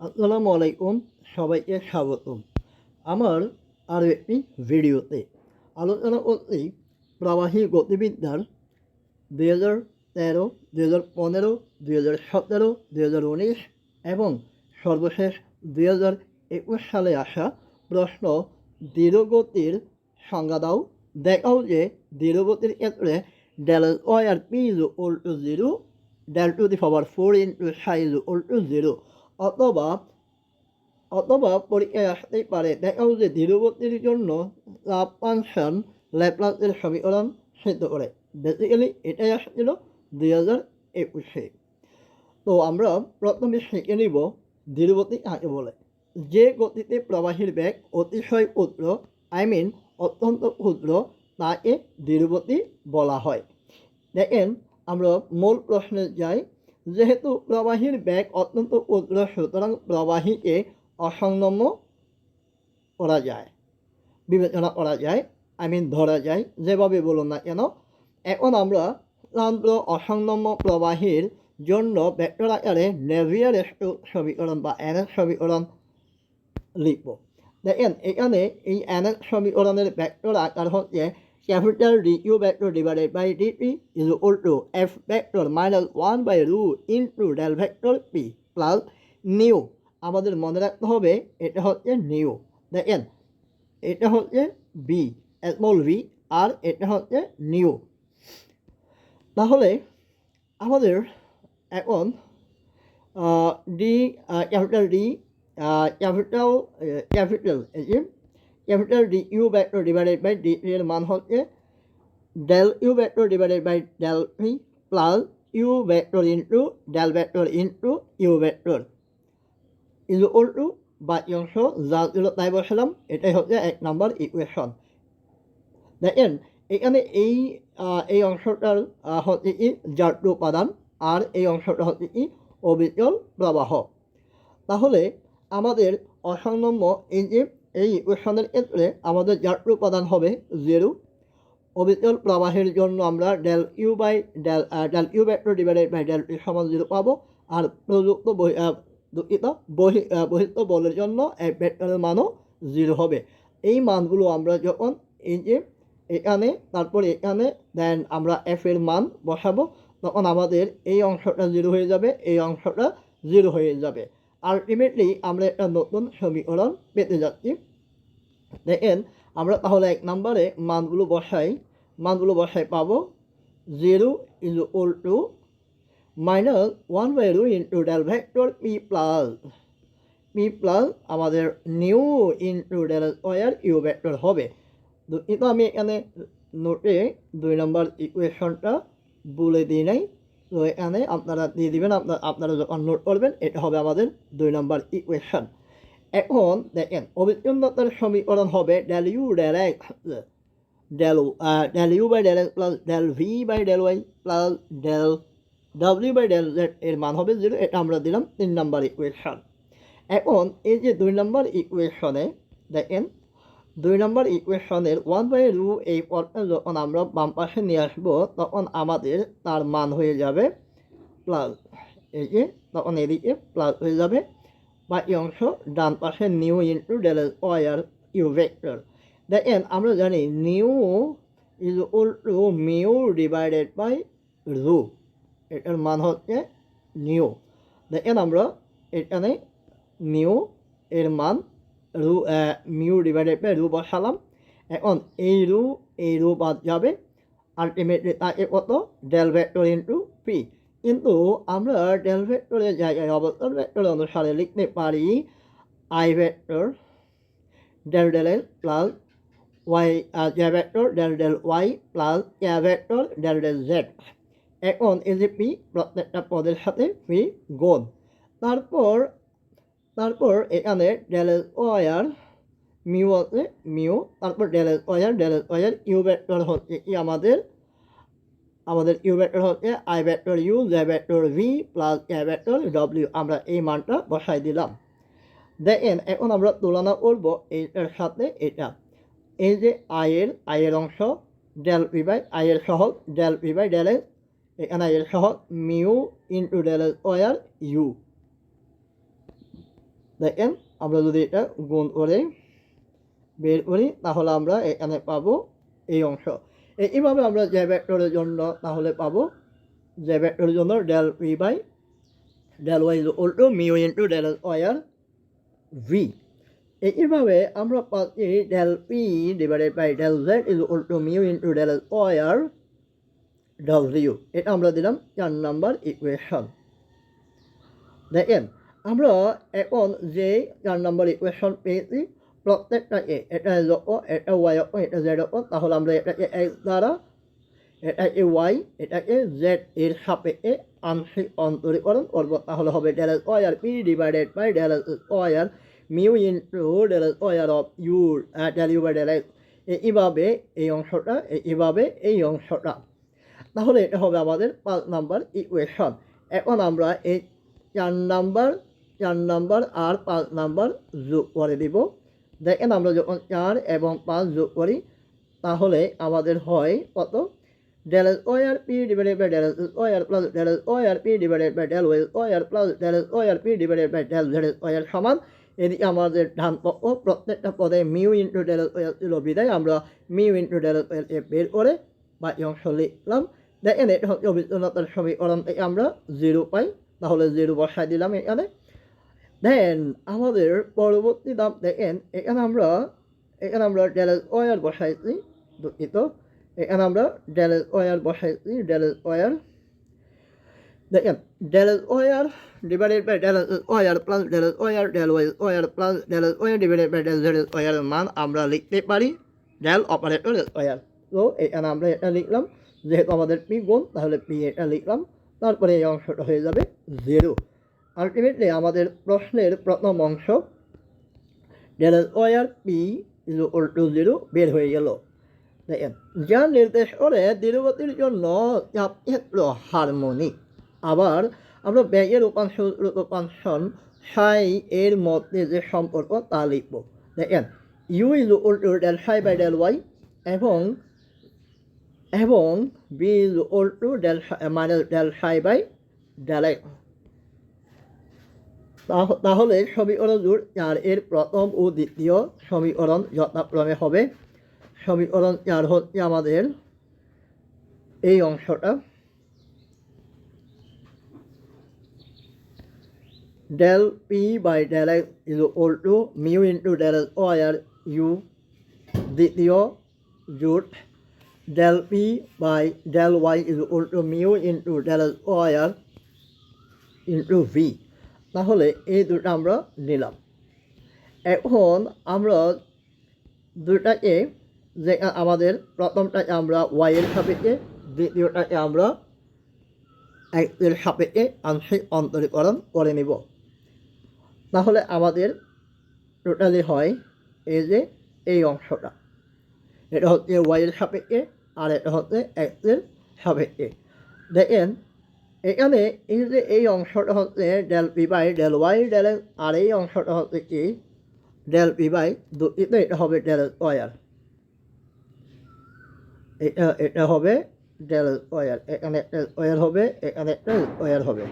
আসসালামু আলাইকুম, সবাইকে স্বাগতম। আমার আরও একটি ভিডিওতে আলোচনা করছি প্রবাহী গতিবিদ্যার 2013, 2015, 2017, 2019 এবং সর্বশেষ 2021 সালে আসা প্রশ্ন দৃঢ়গতির সংজ্ঞা দাও। দেখাও যে দৃঢ়গতির ক্ষেত্রে del square P is equal to 0, del to the power 4 into psi is equal to 0। অথবা অথবা পরীক্ষায় আসতেই পারে দেখাও যে দৃঢ়গতির জন্য লাভ ফাংশন ল্যাপ্লাসের সমীকরণ সিদ্ধ করে। বেসিক্যালি এটাই আসছিল 2021-এ। তো আমরা প্রথমে শিখে নিব দৃঢ়গতি কাকে বলে। যে গতিতে প্রবাহীর বেগ অতিশয় ক্ষুদ্র, অত্যন্ত ক্ষুদ্র, তাকে দৃঢ়গতি বলা হয়। দেখেন, আমরা মূল প্রশ্নে যাই। যেহেতু প্রবাহীর বেগ অত্যন্ত ক্ষুদ্র, সুতরাং প্রবাহীকে অসংলগ্ন করা যায়, বিবেচনা করা যায়, ধরা যায়, যেভাবে বলুন না কেন। এখন আমরা সাধারণত অসংলগ্ন প্রবাহীর জন্য ভেক্টর আকারে নেভিয়ার সমীকরণ বা এনএস সমীকরণ লিখব। দেখেন, এখানে এই এনএস সমীকরণের ভেক্টর আকার হচ্ছে capital D U vector divided by dt is equal to F vector minus 1/রু into del vector P plus nu. আমাদের মনে রাখতে হবে এটা হচ্ছে নিউ। দেখেন, এটা হচ্ছে বি, স্মল ভি, আর এটা হচ্ছে নিউ। তাহলে আমাদের এখন D, capital D, capital D U vector divided by D এর মান হচ্ছে del U vector divided by del V plus U vector into del vector into U vector is equal to বাকি অংশ যা ছিল তাই বসালাম। এটাই হচ্ছে 1 নম্বর ইকুয়েশন। দেখেন, এখানে এই অংশটার হচ্ছে কি জারটু উপাদান, আর এই অংশটা হচ্ছে কি অবিচল প্রবাহ। তাহলে আমাদের অসংলগ্ন এই ইকুয়েশনের ক্ষেত্রে আমাদের জারটু উপাদান হবে 0। অবিচল প্রবাহের জন্য আমরা del U vector divided by del T সমান 0 পাবো। আর প্রযুক্ত বহির্ত বলের জন্য এক ভেক্টরের মানও 0 হবে। এই মানগুলো আমরা যখন এখানে, তারপর এখানে, দেন আমরা এফ এর মান বসাবো, তখন আমাদের এই অংশটা 0 হয়ে যাবে, এই অংশটা 0 হয়ে যাবে। আলটিমেটলি আমরা একটা নতুন সমীকরণ পেতে যাচ্ছি। দেখেন, আমরা তাহলে 1 নম্বরে মানগুলো বসাই পাবো 0 ইজ ইকুয়াল টু মাইনাস 1/রু into del vector P plus আমাদের nu into del square you vector হবে। কিন্তু আমি এখানে নোটে 2 নম্বর ইকুয়েশনটা বলে দিই নাই, তো এখানে আপনারা দিয়ে দিবেন। আপনারা যখন নোট করবেন, এটা হবে আমাদের 2 নম্বর ইকুয়েশন। এখন দেখেন, অবিচ্ছিন্নতার সমীকরণ হবে del u del x del u by del x plus del v by del y plus del ডাব্লিউ বাই ডেল জেড এর মান হবে 0। এটা আমরা দিলাম 3 নম্বর ইকুয়েশন। এখন এই যে 2 নম্বর ইকুয়েশনে দেখেন, 2 নম্বর ইকুয়েশনের 1/রু এই পদটা যখন আমরা বাম পাশে নিয়ে আসবো, তখন আমাদের তার মান হয়ে যাবে প্লাস, এই যে তখন এদিকে প্লাস হয়ে যাবে। বাকি অংশ ডান পাশে nu into del square you vector. দেখেন, আমরা জানি nu is equal to mu divided by rho. এটার মান হচ্ছে নিউ। দেখেন, আমরা এখানে নিউ এর মান মিউ ডিভাইডেড বাই রু বসালাম। এখন এই রু বাদ যাবে, আলটিমেটলি তাকে কত ডেল ভেক্টর ইন্টু পি। কিন্তু আমরা ডেল ভেক্টরের জায়গায় অবস্থান ভেক্টর অনুসারে লিখতে পারি i vector del del l plus y j vector del del y plus k vector del del z. এখন এই যে পি, প্রত্যেকটা পদের সাথে পি গুণ। তারপর এখানে ডেল স্কয়ার মিউ আছে মিউ, তারপর ডেল স্কয়ার ইউ ভেক্টর হচ্ছে কি আমাদের ইউ ভেক্টর হচ্ছে I vector U J vector V plus A vector W. আমরা এই মানটা বসাই দিলাম। দেখেন, এখন আমরা তুলনা করব এইটার সাথে এটা। এই যে আয়ের অংশ ডেল পি বাই আয়ের সহগ del P by del s, এখানে আয়ের সহগ mu into del square u. দেখেন আমরা যদি এটা গুণ করে বের করি তাহলে আমরা এখানে পাবো এই অংশ। এইভাবে আমরা জে ভেক্টরের জন্য তাহলে পাবো জে ভেক্টরের জন্য del P by del y equal to mu into del square v. এইভাবে আমরা পাচ্ছি del p divided by del z equal to mu into del square del u. এটা আমরা দিলাম 4 নম্বর ইকুয়েশন। দেখেন আমরা এখন যে 4 নম্বর ইকুয়েশন পেয়েছি প্রত্যেকটাকে এটা যখন এটা ওয়াই এটা জেড তাহলে আমরা এটাকে এক্স দ্বারা এটাকে ওয়াই এটাকে জেড এর সাপেক্ষে আংশিক অন্তরীকরণ করবো। তাহলে হবে del square p divided by del square mu into del square of u del u by del x. এইভাবে এই অংশটা এইভাবে এই অংশটা। তাহলে এটা হবে আমাদের 5 নম্বর ইকুয়েশন। এখন আমরা এই 4 নম্বর আর 5 নম্বর যোগ করে দিব। দেখেন আমরা যখন 4 এবং 5 যোগ করি তাহলে আমাদের হয় কত del square p divided by del square plus del square p divided by del Y square plus del square p divided by del z square সমান। এদিকে আমাদের ডান পক্ষ প্রত্যেকটা পদে মিউ ইন্টু ডেল স্কয়ার ছিল বিদায় আমরা মিউ ইন্টু ডেল স্কয়ার বের করে বা এই অংশ লিখলাম। দেখেন এটা হচ্ছে অবিচ্ছিন্নতার সমীকরণ থেকে আমরা 0 পাই। তাহলে 0 বসাই দিলাম এখানে। দেন আমাদের পরবর্তী ধাপ দেখেন এখানে আমরা ডেল স্কয়ার বসাইছি, দুঃখিত এখানে আমরা ডেল স্কয়ার বসাইছি। ডেল স্কয়ার দেখেন del square divided by del square plus del square del Y square plus del square divided by del Z স্কয়ারের মান আমরা লিখতে পারি ডেল অপারেটর স্কয়ার। তো এখানে আমরা এটা লিখলাম, যেহেতু আমাদের পি গুণ তাহলে পি এটা লিখলাম, তারপরে এই অংশটা হয়ে যাবে 0। আলটিমেটলি আমাদের প্রশ্নের প্রথম অংশ del square p equal to 0 বের হয়ে গেল। দেখেন যা নির্দেশ করে দীর্ঘতির জন্য চাপক্ষেত্র হারমোনিক। আবার আমরা ব্যাগের রূপাংশন সাই এর মধ্যে যে সম্পর্ক তা লিখব। দেখেন U equal to del psi by del Y এবং V equal to del minus del psi by del X. তাহলে সমীকরণ জোড় 4 এর প্রথম ও দ্বিতীয় সমীকরণ যথাক্রমে হবে। সমীকরণ 4 হচ্ছে আমাদের এই অংশটা del P by del x equal to mu into del square u. দ্বিতীয় জোট del P by del y equal to mu into del square into v. তাহলে এই দুটো আমরা নিলাম। এখন আমরা দুটাকে যে আমাদের প্রথমটাকে আমরা ওয়াইয়ের সাপেক্ষে, দ্বিতীয়টাকে আমরা এক্সের সাপেক্ষে আংশিক অন্তরীকরণ করে নিব। তাহলে আমাদের টোটালি হয় এই যে এই অংশটা, এটা হচ্ছে ওয়াইয়ের সাপেক্ষে আর এটা হচ্ছে এক্সের সাপেক্ষে। দেখেন এখানে এই যে এই অংশটা হচ্ছে del P by del Y del X, আর এই অংশটা হচ্ছে কি ডেল পি বাই দুটিতে এটা হবে ডেল স্কয়ার, এটা হবে ডেল স্কয়ার, এখানে একটা স্কয়ার হবে, এখানে একটা স্কয়ার হবে,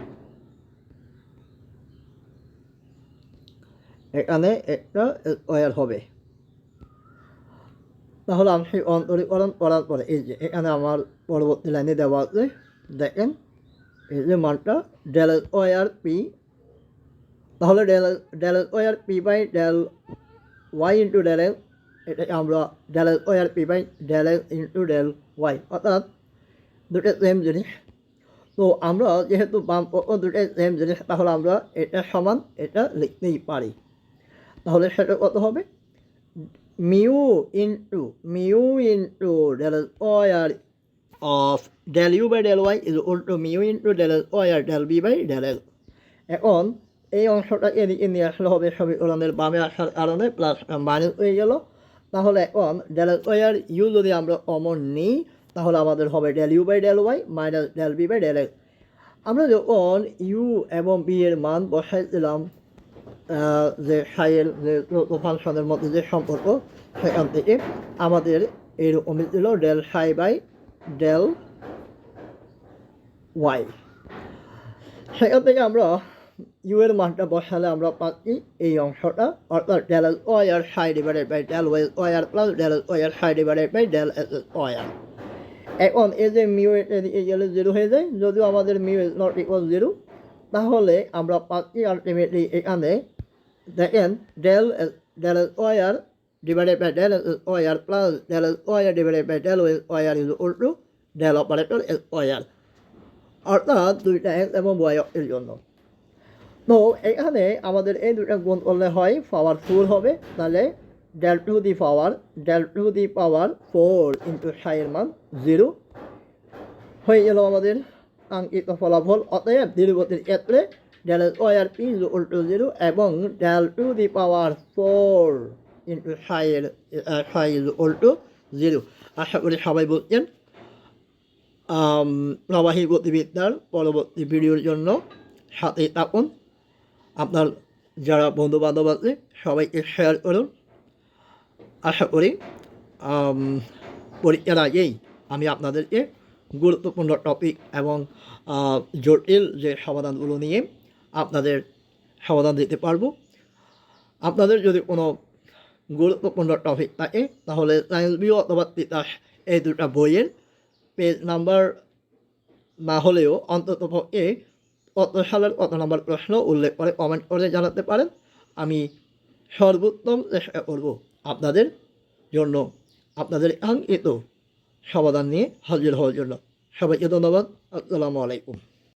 এখানে একটা স্কয়ার হবে। তাহলে আমি সেই অন্তরীকরণ করার পরে এই যে এখানে আমার পরবর্তী লাইনে দেওয়া আছে, দেখেন এই যে মানটা ডেল স্কয়ার পি। তাহলে del square p by del y into del x, এটাকে আমরা del square p by del x into del y, অর্থাৎ দুটো সেম জিনিস। তো আমরা যেহেতু বাম পক্ষ দুটো সেম জিনিস, তাহলে আমরা এটা সমান এটা লিখতেই পারি। তাহলে সেটা কত হবে mu into del square of del u by del y is equal to mu into del square del b by del x. এখন এই অংশটা এদিকে নিয়ে আসলে হবে সমীকরণের বামে আসার কারণে প্লাস মাইনাস হয়ে গেল। তাহলে এখন ডেল স্কয়ার ইউ যদি আমরা কমন নিই তাহলে আমাদের হবে del u by del y minus del b by del x. আমরা যখন ইউ এবং বি এর মান বসাইছিলাম যে সাইয়ের যে ফাংশনের মধ্যে যে সম্পর্ক, সেখান থেকে আমাদের এরকম ছিল del psi by del Y. সেখান থেকে আমরা ইউ এর মানটা বসালে আমরা পাচ্ছি এই অংশটা, অর্থাৎ del S Y R psi divided by del Y R plus del S Y R psi divided by del S Y R. এখন এই যে মিউ এই গেলে জিরো হয়ে যায়, যদিও আমাদের mu is not equal zero, তাহলে আমরা পাচ্ছি আলটিমেটলি এখানে দেখেন ডেল এস ওয়াই আর divided by del square plus del square divided by del square is equal to del operator square, অর্থাৎ দুইটা x এবং y এর জন্য। তো এখানে আমাদের এই দুইটা গুণ করলে হয় পাওয়ার 4 হবে, তাহলে del two the power 4 into সাই এর মান 0 হয়ে গেল আমাদের আঙ্কিত ফলাফল। অতএব দীর্ঘতির ক্ষেত্রে del square p is equal to 0 এবং del two the power 4 into psi is equal to 0। আশা করি সবাই বলছেন। প্রবাহী গতিবিদ্যার পরবর্তী ভিডিওর জন্য সাথেই থাকুন। আপনার যারা বন্ধুবান্ধব আছে সবাইকে শেয়ার করুন। আশা করি পরীক্ষার আগেই আমি আপনাদেরকে গুরুত্বপূর্ণ টপিক এবং জটিল যে সমাধানগুলো নিয়ে আপনাদের সমাধান দিতে পারবো। আপনাদের যদি কোনো গুরুত্বপূর্ণ টপিক থাকে তাহলে সায়েন্স বিও অথবা তিতাস এই দুটা বইয়ের পেজ নাম্বার না হলেও অন্তত পক্ষে কত সালের কত নম্বর প্রশ্ন উল্লেখ করে কমেন্ট করে জানাতে পারেন। আমি সর্বোত্তম চেষ্টা করব আপনাদের জন্য আপনাদের কাঙ্ক্ষিত সমাধান নিয়ে হাজির হওয়ার জন্য। সবাইকে ধন্যবাদ। আসসালামু আলাইকুম।